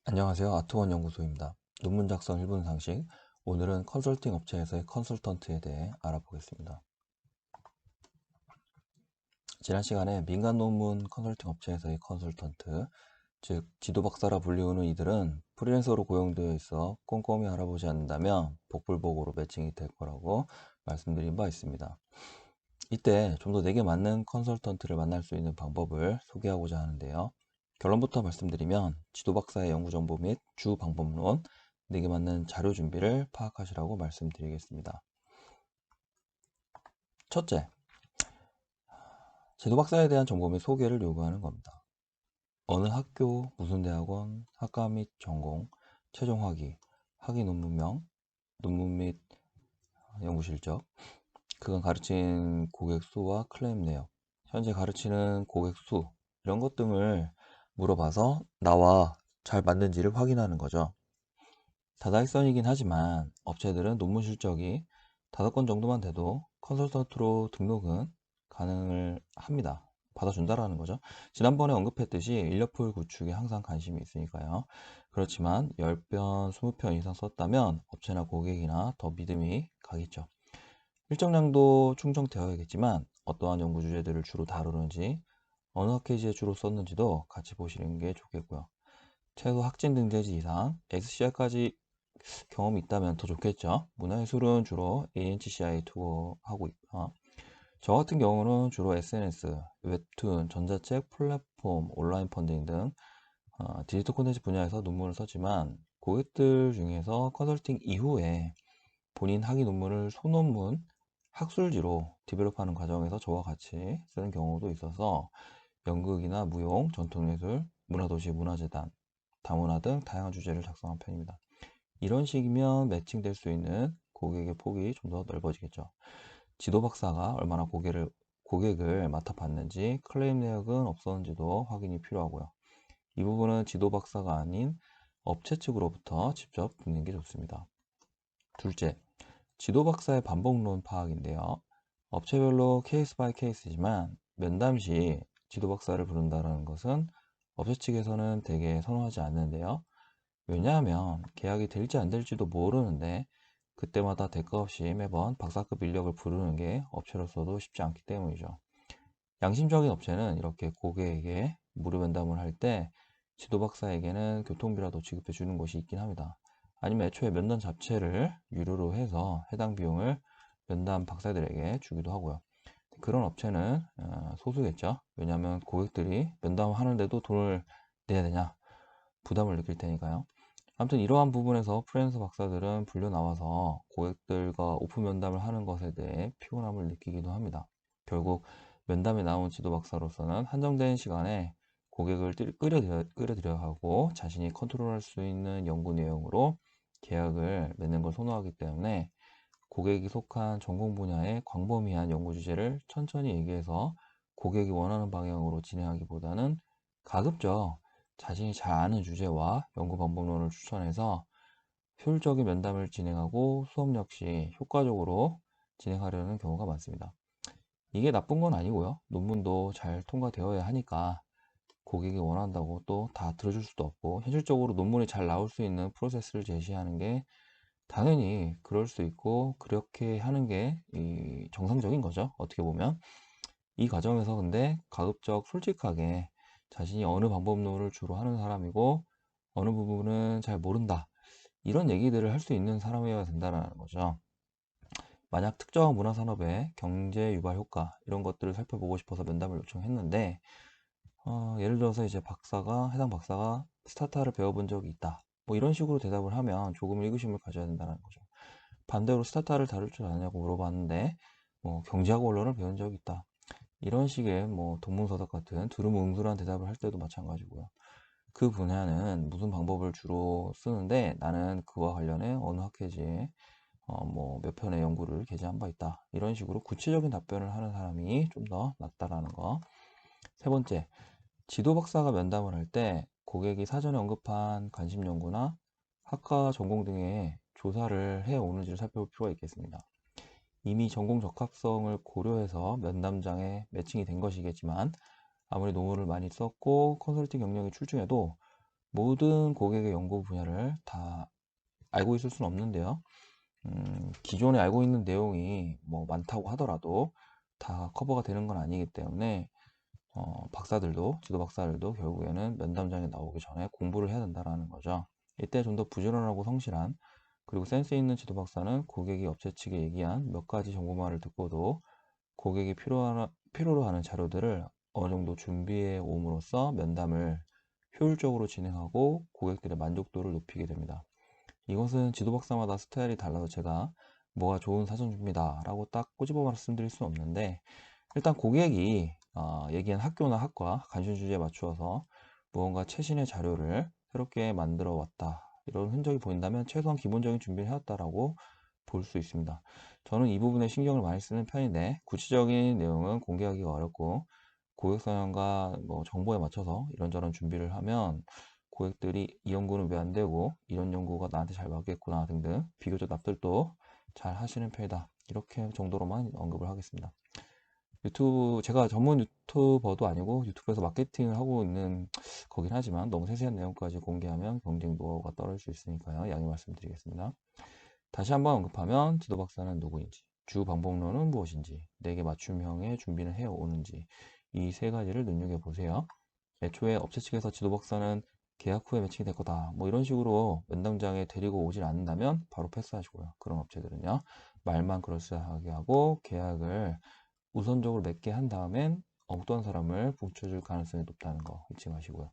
안녕하세요. 아트원 연구소입니다. 논문 작성 1분 상식. 오늘은 컨설팅 업체에서의 컨설턴트에 대해 알아보겠습니다. 지난 시간에 민간 논문 컨설팅 업체에서의 컨설턴트, 즉 지도박사라 불리우는 이들은 프리랜서로 고용되어 있어 꼼꼼히 알아보지 않는다면 복불복으로 매칭이 될 거라고 말씀드린 바 있습니다. 이때 좀 더 내게 맞는 컨설턴트를 만날 수 있는 방법을 소개하고자 하는데요. 결론부터 말씀드리면 지도박사의 연구정보 및 주 방법론, 내게 맞는 자료 준비를 파악하시라고 말씀드리겠습니다. 첫째, 지도박사에 대한 정보 및 소개를 요구하는 겁니다. 어느 학교, 무슨 대학원, 학과 및 전공, 최종 학위, 학위 논문명, 논문 및 연구 실적, 그간 가르친 고객 수와 클레임 내역, 현재 가르치는 고객 수, 이런 것 등을 물어봐서 나와 잘 맞는지를 확인하는 거죠. 다다익선이긴 하지만 업체들은 논문 실적이 5건 정도만 돼도 컨설턴트로 등록은 가능을 합니다. 받아준다라는 거죠. 지난번에 언급했듯이 인력풀 구축에 항상 관심이 있으니까요. 그렇지만 10편, 20편 이상 썼다면 업체나 고객이나 더 믿음이 가겠죠. 일정량도 충족되어야겠지만 어떠한 연구 주제들을 주로 다루는지, 어느 학회지에 주로 썼는지도 같이 보시는 게 좋겠고요. 최소 학진 등재지 이상, XCR까지 경험이 있다면 더 좋겠죠. 문화예술은 주로 ANCCI 투어하고 있고요. 저 같은 경우는 주로 SNS, 웹툰, 전자책, 플랫폼, 온라인 펀딩 등 디지털 콘텐츠 분야에서 논문을 썼지만 고객들 중에서 컨설팅 이후에 본인 학위 논문을 소논문, 학술지로 디벨롭하는 과정에서 저와 같이 쓰는 경우도 있어서 연극이나 무용, 전통예술, 문화도시, 문화재단, 다문화 등 다양한 주제를 작성한 편입니다. 이런 식이면 매칭될 수 있는 고객의 폭이 좀 더 넓어지겠죠. 지도 박사가 얼마나 고객을 맡아봤는지, 클레임 내역은 없었는지도 확인이 필요하고요. 이 부분은 지도 박사가 아닌 업체 측으로부터 직접 듣는 게 좋습니다. 둘째, 지도 박사의 반복론 파악인데요. 업체별로 케이스 바이 케이스지만 면담 시 지도 박사를 부른다는 것은 업체 측에서는 되게 선호하지 않는데요. 왜냐하면 계약이 될지 안 될지도 모르는데 그때마다 대가 없이 매번 박사급 인력을 부르는 게 업체로서도 쉽지 않기 때문이죠. 양심적인 업체는 이렇게 고객에게 무료 면담을 할 때 지도 박사에게는 교통비라도 지급해 주는 것이 있긴 합니다. 아니면 애초에 면담 자체를 유료로 해서 해당 비용을 면담 박사들에게 주기도 하고요. 그런 업체는 소수겠죠. 왜냐하면 고객들이 면담하는데도 돈을 내야 되냐 부담을 느낄 테니까요. 아무튼 이러한 부분에서 프리랜서 박사들은 불려 나와서 고객들과 오픈 면담을 하는 것에 대해 피곤함을 느끼기도 합니다. 결국 면담에 나온 지도 박사로서는 한정된 시간에 고객을 끌어들여야 하고 자신이 컨트롤할 수 있는 연구 내용으로 계약을 맺는 걸 선호하기 때문에 고객이 속한 전공 분야의 광범위한 연구 주제를 천천히 얘기해서 고객이 원하는 방향으로 진행하기보다는 가급적 자신이 잘 아는 주제와 연구 방법론을 추천해서 효율적인 면담을 진행하고 수업 역시 효과적으로 진행하려는 경우가 많습니다. 이게 나쁜 건 아니고요. 논문도 잘 통과되어야 하니까 고객이 원한다고 또 다 들어줄 수도 없고 현실적으로 논문이 잘 나올 수 있는 프로세스를 제시하는 게 당연히 그럴 수 있고 그렇게 하는 게 정상적인 거죠. 어떻게 보면 이 과정에서 근데 가급적 솔직하게 자신이 어느 방법론을 주로 하는 사람이고 어느 부분은 잘 모른다 이런 얘기들을 할 수 있는 사람이어야 된다는 거죠. 만약 특정 문화산업의 경제 유발 효과 이런 것들을 살펴보고 싶어서 면담을 요청했는데 예를 들어서 이제 해당 박사가 스타타를 배워본 적이 있다 뭐 이런 식으로 대답을 하면 조금 의구심을 가져야 된다는 거죠. 반대로 스타타를 다룰 줄 아냐고 물어봤는데 뭐 경제학 원론을 배운 적이 있다 이런 식의 뭐 동문서답 같은 두루뭉술한 대답을 할 때도 마찬가지고요. 그 분야는 무슨 방법을 주로 쓰는데 나는 그와 관련해 어느 학회지에 뭐 몇 편의 연구를 게재한 바 있다. 이런 식으로 구체적인 답변을 하는 사람이 좀 더 낫다라는 거. 세 번째, 지도 박사가 면담을 할 때 고객이 사전에 언급한 관심 연구나 학과 전공 등의 조사를 해 오는지를 살펴볼 필요가 있겠습니다. 이미 전공 적합성을 고려해서 면담장에 매칭이 된 것이겠지만 아무리 논문을 많이 썼고 컨설팅 경력이 출중해도 모든 고객의 연구 분야를 다 알고 있을 수는 없는데요. 기존에 알고 있는 내용이 뭐 많다고 하더라도 다 커버가 되는 건 아니기 때문에 박사들도, 지도 박사들도 결국에는 면담장에 나오기 전에 공부를 해야 된다라는 거죠. 이때 좀 더 부지런하고 성실한, 그리고 센스 있는 지도 박사는 고객이 업체 측에 얘기한 몇 가지 정보만을 듣고도 고객이 필요로 하는 자료들을 어느 정도 준비해 옴으로써 면담을 효율적으로 진행하고 고객들의 만족도를 높이게 됩니다. 이것은 지도 박사마다 스타일이 달라서 제가 뭐가 좋은 사전 준비다 라고 딱 꼬집어 말씀드릴 수는 없는데, 일단 고객이 얘기한 학교나 학과 관심 주제에 맞추어서 무언가 최신의 자료를 새롭게 만들어 왔다, 이런 흔적이 보인다면 최소한 기본적인 준비를 해왔다라고 볼 수 있습니다. 저는 이 부분에 신경을 많이 쓰는 편인데, 구체적인 내용은 공개하기가 어렵고 고객 성향과 뭐 정보에 맞춰서 이런저런 준비를 하면 고객들이 이 연구는 왜 안 되고 이런 연구가 나한테 잘 맞겠구나 등등 비교적 납득도 잘 하시는 편이다, 이렇게 정도로만 언급을 하겠습니다. 유튜브, 제가 전문 유튜버도 아니고 유튜브에서 마케팅을 하고 있는 거긴 하지만 너무 세세한 내용까지 공개하면 경쟁 노하우가 떨어질 수 있으니까요, 양해 말씀드리겠습니다. 다시 한번 언급하면 지도 박사는 누구인지, 주 방법론은 무엇인지, 내게 맞춤형의 준비는 해오는지, 이 세 가지를 눈여겨보세요. 애초에 업체 측에서 지도 박사는 계약 후에 매칭이 될 거다, 뭐 이런 식으로 면담장에 데리고 오질 않는다면 바로 패스하시고요. 그런 업체들은요, 말만 그럴싸하게 하고 계약을 우선적으로 맺게 한 다음엔 엉뚱한 사람을 붙여줄 가능성이 높다는 거 잊지 마시고요.